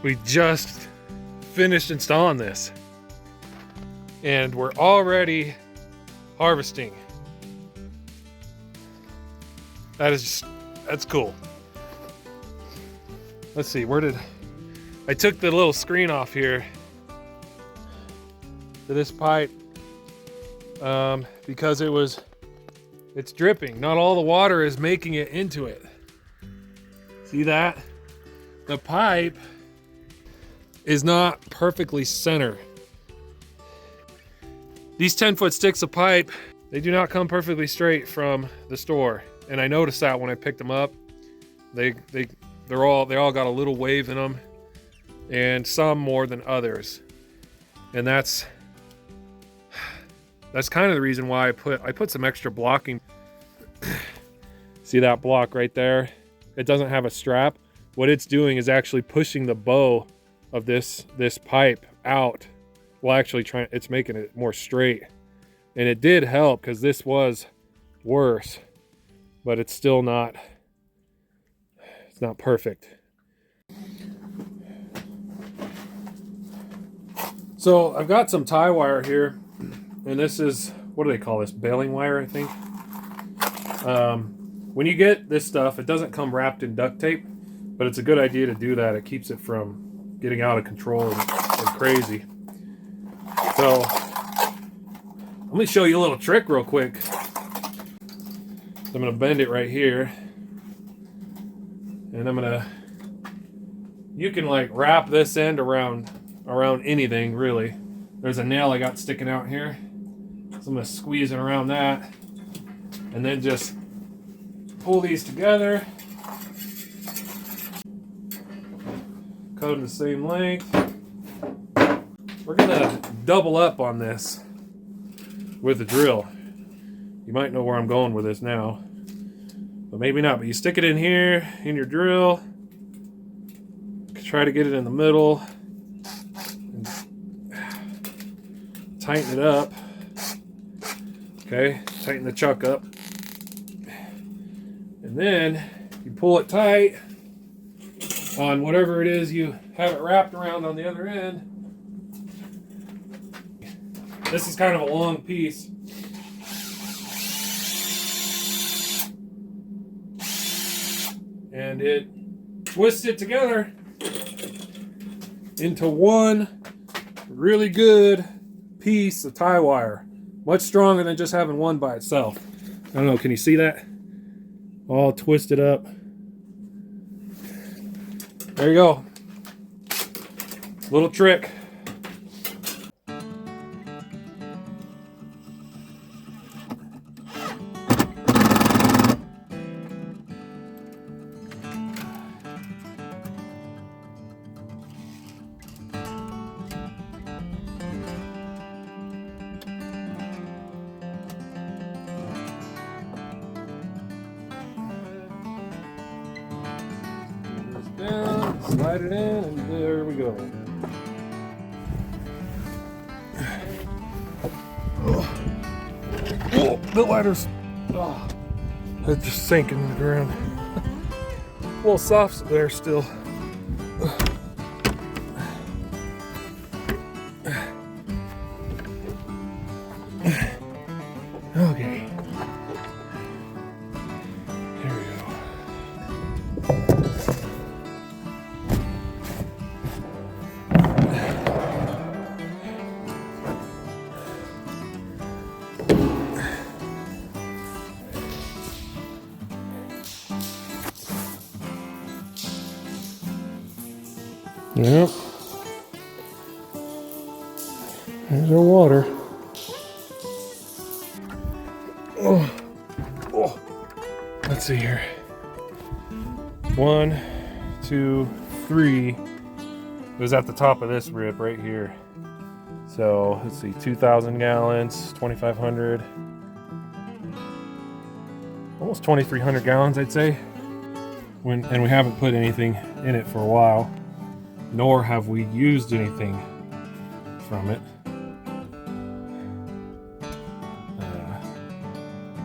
We just finished installing this and we're already harvesting. That's cool. Let's see, I took the little screen off here to this pipe because it's dripping. Not all the water is making it into it. See that? The pipe is not perfectly centered. These 10-foot sticks of pipe, they do not come perfectly straight from the store. And I noticed that when I picked them up. They all got a little wave in them, and some more than others. And that's kind of the reason why I put some extra blocking. See that block right there? It doesn't have a strap. What it's doing is actually pushing the bow of this pipe out. Well, actually it's making it more straight. And it did help because this was worse, but it's still not, it's not perfect. So I've got some tie wire here, and this is, what do they call this? Baling wire, I think. When you get this stuff, it doesn't come wrapped in duct tape, but it's a good idea to do that. It keeps it from getting out of control and crazy. So let me show you a little trick real quick. So I'm gonna bend it right here, and you can like wrap this end around anything really. There's a nail I got sticking out here, so I'm gonna squeeze it around that, and then just pull these together. Cut them the same length. We're gonna double up on this with the drill. You might know where I'm going with this now, but maybe not. But you stick it in here in your drill, try to get it in the middle, and tighten it up. Okay, tighten the chuck up, and then you pull it tight on whatever it is you have it wrapped around on the other end. This is kind of a long piece. And it twists it together into one really good piece of tie wire. Much stronger than just having one by itself. I don't know, can you see that? All twisted up. There you go. Little trick. Down, slide it in, and there we go. Oh, the ladder's it's just sinking in the ground. A little soft there still. Okay. Here we go. Yep. There's our water. Oh. Let's see here. 1, 2, 3. It was at the top of this rib right here. So let's see, 2,000 gallons, 2,500, almost 2,300 gallons, I'd say. And we haven't put anything in it for a while, nor have we used anything from it.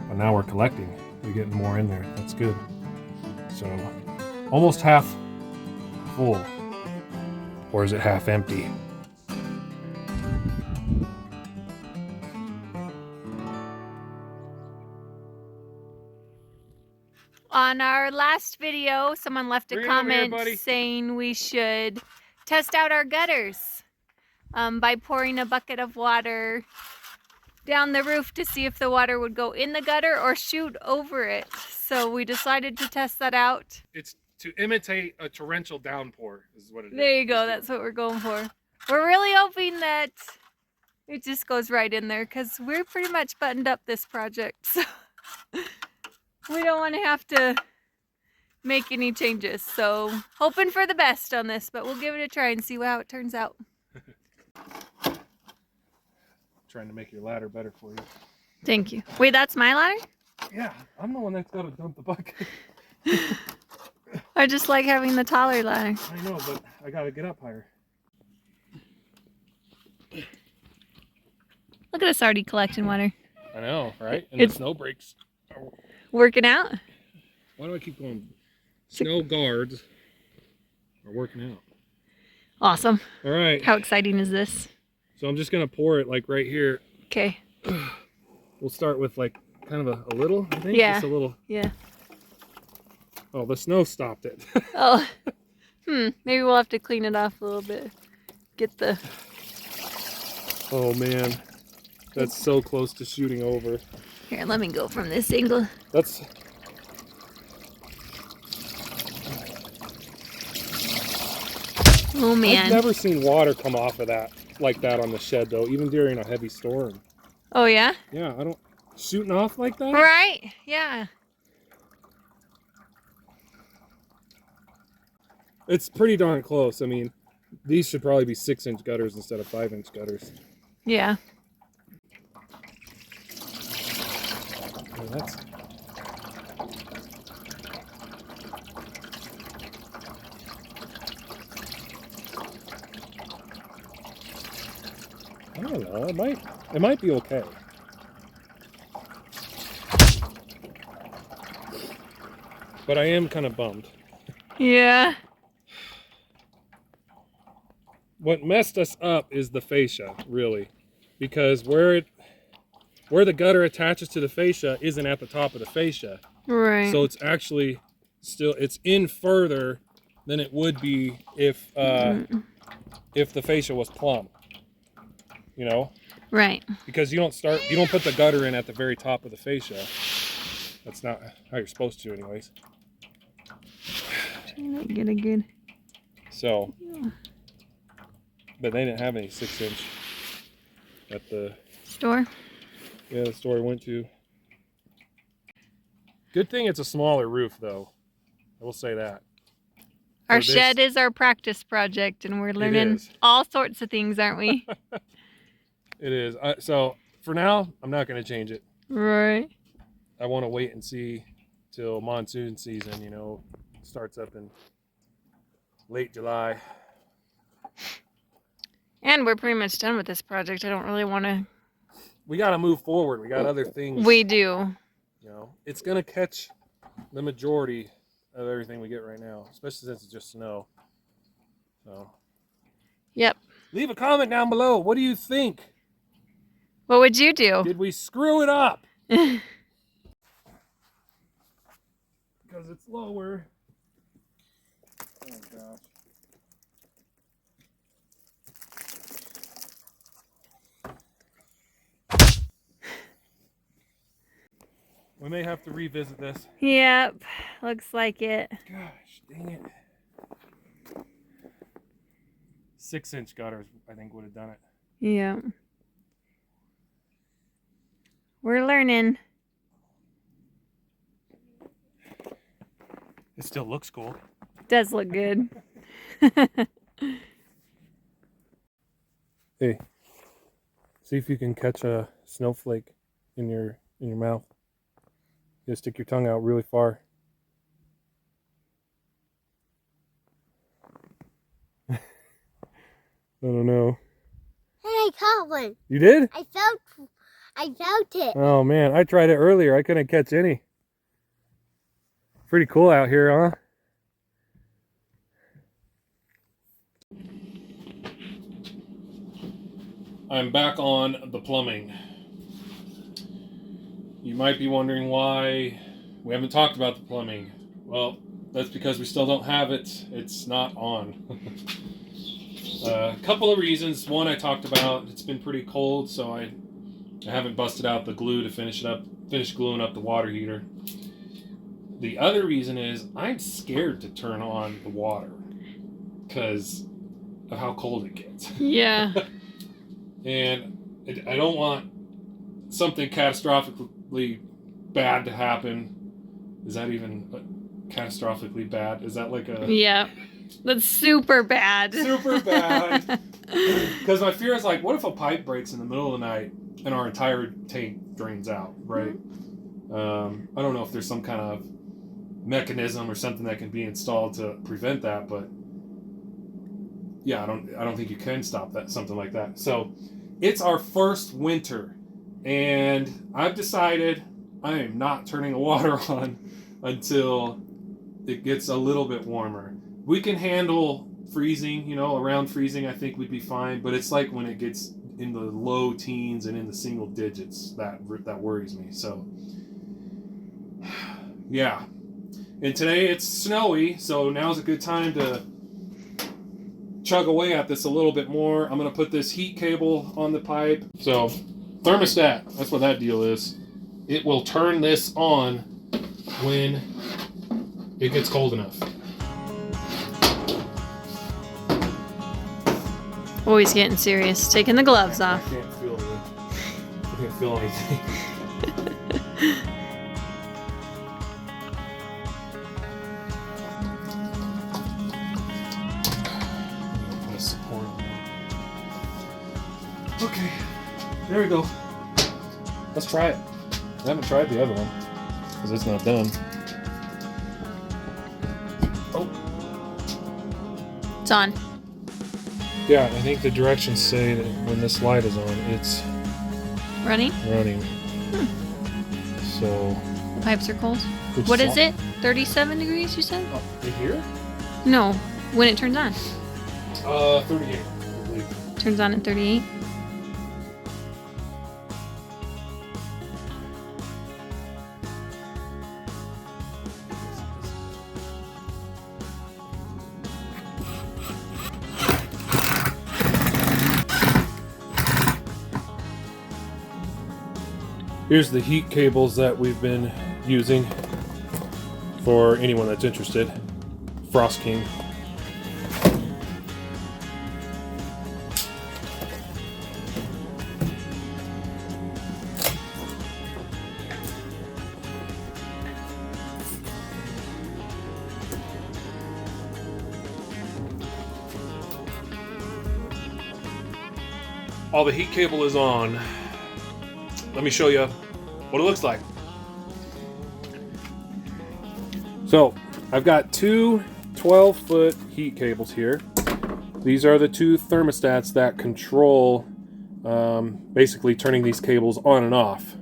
But now we're collecting. We're getting more in there. That's good. So almost half full. or is it half empty? On our last video, someone left a comment saying we should test out our gutters by pouring a bucket of water down the roof to see if the water would go in the gutter or shoot over it. So we decided to test that out. It's to imitate a torrential downpour is what it is. There you go, that's what we're going for. We're really hoping that it just goes right in there because we're pretty much buttoned up this project. So we don't want to have to make any changes. So hoping for the best on this, but we'll give it a try and see how it turns out. Trying to make your ladder better for you. Thank you. Wait, that's my ladder? Yeah, I'm the one that's got to dump the bucket. I just like having the taller ladder. I know, but I got to get up higher. Look at us already collecting water. I know, right? And the snow breaks. Working out? Why do I keep going? Snow guards are working out. Awesome. All right. How exciting is this? So I'm just going to pour it like right here. Okay. We'll start with like kind of a little, I think. Yeah. Just a little. Yeah. Oh, the snow stopped it. Oh. Maybe we'll have to clean it off a little bit. Get the... Oh, man. That's so close to shooting over. Here, let me go from this angle. That's... Oh, man. I've never seen water come off of that like that on the shed, though, even during a heavy storm. Oh, yeah? Yeah, I don't... Shooting off like that? Right, yeah. It's pretty darn close. I mean, these should probably be 6-inch gutters instead of 5-inch gutters. Yeah. Oh, that's... I don't know. It might be okay. But I am kind of bummed. Yeah. What messed us up is the fascia, really, because where the gutter attaches to the fascia isn't at the top of the fascia. Right. So it's actually it's in further than it would be if the fascia was plumb. You know? Right. Because you don't put the gutter in at the very top of the fascia. That's not how you're supposed to, anyways. Trying to get a good... So, but they didn't have any 6-inch at the store. Yeah, the store I went to. Good thing it's a smaller roof, though. I will say that. Our shed is our practice project, and we're learning all sorts of things, aren't we? It is. So for now, I'm not going to change it. Right. I want to wait and see till monsoon season, you know, starts up in late July. And we're pretty much done with this project. I don't really want to... We got to move forward. We got other things. We do. You know, it's going to catch the majority of everything we get right now, especially since it's just snow. So. Yep. Leave a comment down below. What do you think? What would you do? Did we screw it up? Because it's lower. Oh gosh. We may have to revisit this. Yep, looks like it. Gosh, dang it. 6-inch gutters, I think, would have done it. Yeah. We're learning. It still looks cool. Does look good. Hey, see if you can catch a snowflake in your mouth. You gotta stick your tongue out really far. I don't know. Hey, I caught one. You did? I felt it. Oh man, I tried it earlier. I couldn't catch any. Pretty cool out here, huh? I'm back on the plumbing. You might be wondering why we haven't talked about the plumbing. Well, that's because we still don't have it. It's not on. A couple of reasons. One, I talked about it's been pretty cold, so I haven't busted out the glue to finish gluing up the water heater. The other reason is I'm scared to turn on the water because of how cold it gets. Yeah. And I don't want something catastrophically bad to happen. Is that even catastrophically bad? Is that like a... Yeah. That's super bad. Super bad. Because my fear is like, what if a pipe breaks in the middle of the night and our entire tank drains out, right? I don't know if there's some kind of mechanism or something that can be installed to prevent that, but yeah, I don't think you can stop that, something like that. So it's our first winter, and I've decided I am not turning the water on until it gets a little bit warmer. We can handle freezing, around freezing I think we'd be fine, but it's like when it gets in the low teens and in the single digits that worries me. So yeah. And today it's snowy, so now's a good time to chug away at this a little bit more. I'm going to put this heat cable on the pipe. So thermostat, that's what that deal is. It will turn this on when it gets cold enough. Always getting serious. Taking the gloves off. I can't feel it. I can't feel anything. Put a support on that. Okay, there we go. Let's try it. I haven't tried the other one because it's not done. Oh. It's on. Yeah, I think the directions say that when this light is on, it's running. So Pipes are cold. What is it? 37 degrees, you said? In here? No, when it turns on. 38, I believe. Turns on at 38. Here's the heat cables that we've been using for anyone that's interested. Frost King. All the heat cable is on. Let me show you what it looks like. So I've got two 12-foot heat cables here. These are the two thermostats that control basically turning these cables on and off.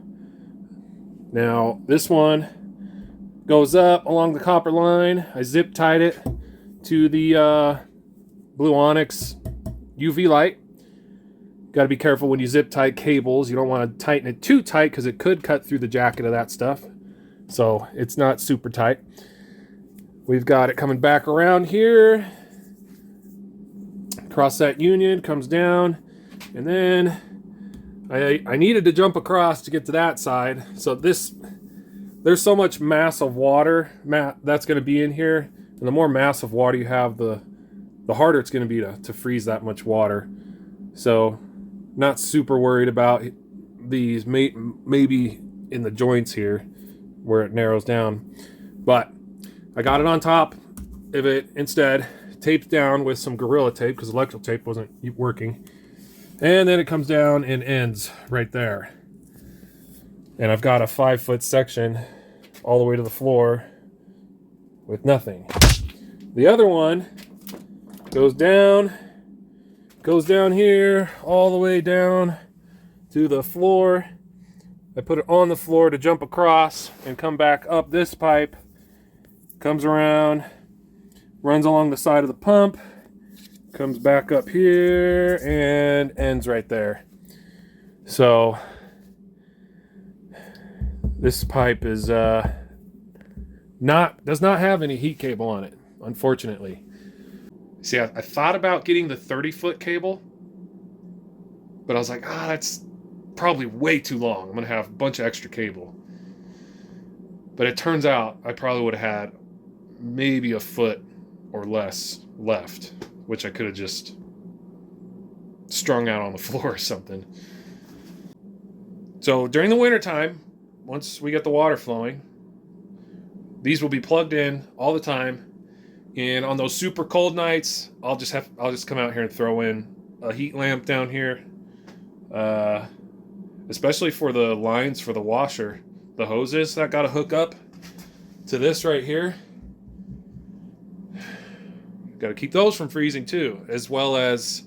Now this one goes up along the copper line. I zip tied it to the Blue Onyx UV light. Got to be careful when you zip tie cables. You don't want to tighten it too tight because it could cut through the jacket of that stuff. So it's not super tight. We've got it coming back around here. Across that union, comes down. And then I needed to jump across to get to that side. So there's so much mass of water that's going to be in here. And the more mass of water you have, the harder it's going to be to freeze that much water. So not super worried about these, maybe in the joints here where it narrows down. But I got it on top of it instead, taped down with some Gorilla Tape because electrical tape wasn't working. And then it comes down and ends right there. And I've got a 5-foot section all the way to the floor with nothing. The other one goes down here all the way down to the floor. I put it on the floor to jump across and come back up this pipe. Comes around, runs along the side of the pump, comes back up here and ends right there. So this pipe is does not have any heat cable on it, unfortunately. See, I thought about getting the 30-foot cable, but I was like, that's probably way too long. I'm gonna have a bunch of extra cable. But it turns out I probably would have had maybe a foot or less left, which I could have just strung out on the floor or something. So during the wintertime, once we get the water flowing, these will be plugged in all the time. And on those super cold nights, I'll just come out here and throw in a heat lamp down here, especially for the lines for the washer, the hoses that got to hook up to this right here. Got to keep those from freezing too, as well as,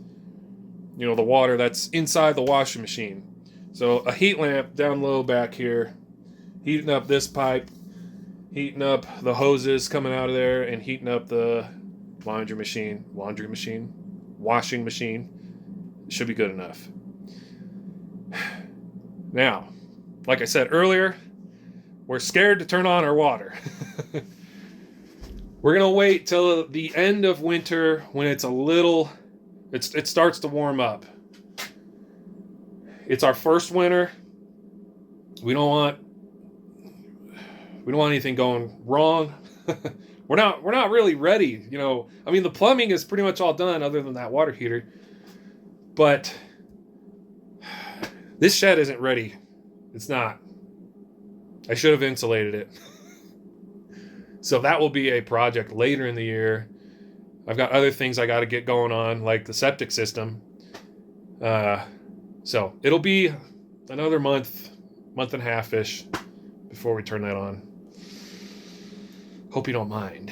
you know, the water that's inside the washing machine. So a heat lamp down low back here, heating up this pipe, heating up the hoses coming out of there, and heating up the washing machine. Should be good enough. Now, like I said earlier, we're scared to turn on our water. We're gonna wait till the end of winter when it's it starts to warm up. It's our first winter. We don't want anything going wrong. We're not really ready, you know. I mean, the plumbing is pretty much all done other than that water heater. But this shed isn't ready. It's not. I should have insulated it. So that will be a project later in the year. I've got other things I got to get going on, like the septic system. So it'll be another month and a half-ish before we turn that on. Hope you don't mind.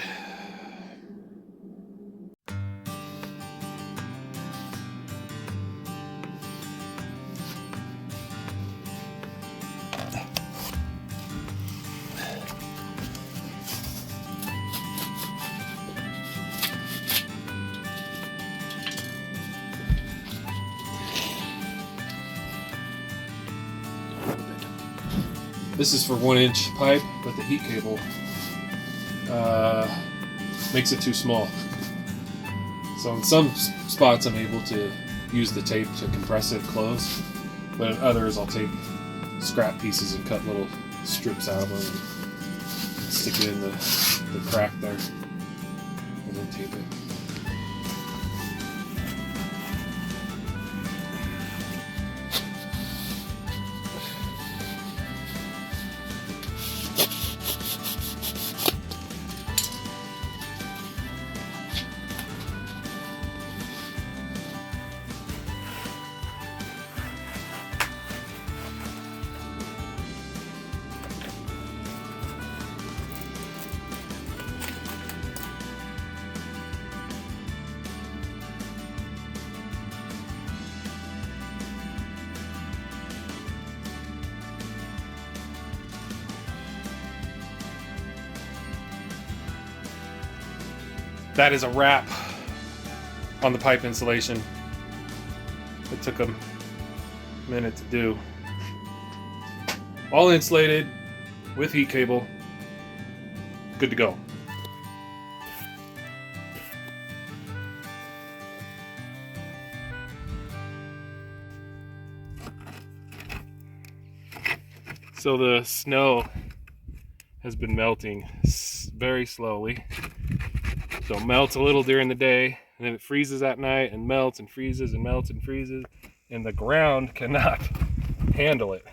This is for 1-inch pipe, but the heat cable makes it too small. So in some spots I'm able to use the tape to compress it close, but in others I'll take scrap pieces and cut little strips out of them and stick it in the crack there and then tape it. That is a wrap on the pipe insulation. It took a minute to do. All insulated with heat cable. Good to go. So the snow has been melting very slowly. So it melts a little during the day, and then it freezes at night and melts and freezes and melts and freezes, and the ground cannot handle it.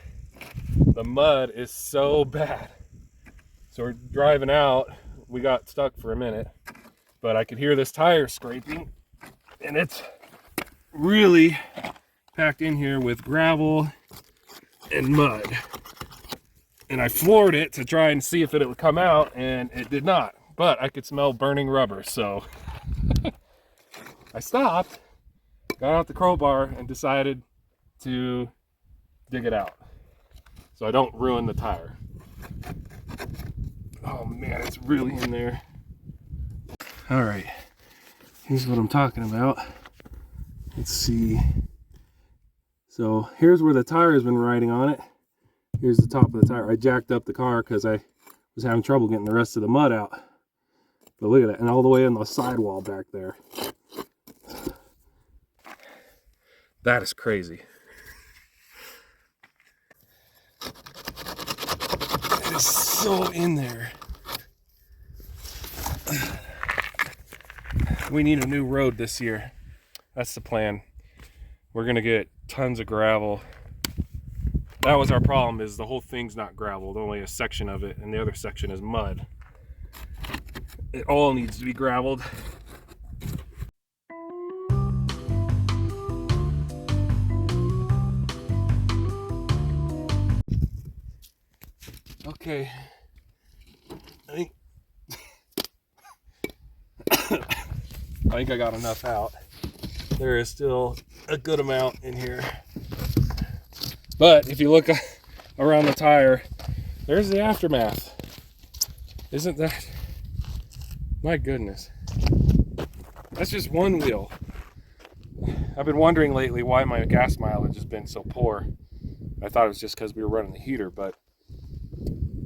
The mud is so bad. So we're driving out. We got stuck for a minute, but I could hear this tire scraping, and it's really packed in here with gravel and mud. And I floored it to try and see if it would come out, and it did not. But I could smell burning rubber, so I stopped, got out the crowbar, and decided to dig it out so I don't ruin the tire. Oh man, it's really in there. All right, here's what I'm talking about. Let's see. So here's where the tire has been riding on it. Here's the top of the tire. I jacked up the car because I was having trouble getting the rest of the mud out. But look at that, and all the way on the sidewall back there. That is crazy. It is so in there. We need a new road this year. That's the plan. We're gonna get tons of gravel. That was our problem, is the whole thing's not graveled, only a section of it, and the other section is mud. It all needs to be graveled. Okay, I think I got enough out. There is still a good amount in here. But if you look around the tire, there's the aftermath. Isn't that? My goodness. That's just one wheel. I've been wondering lately why my gas mileage has been so poor. I thought it was just because we were running the heater, but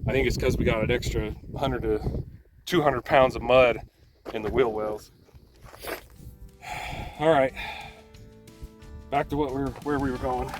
I think it's because we got an extra 100 to 200 pounds of mud in the wheel wells. All right, back to where we were going.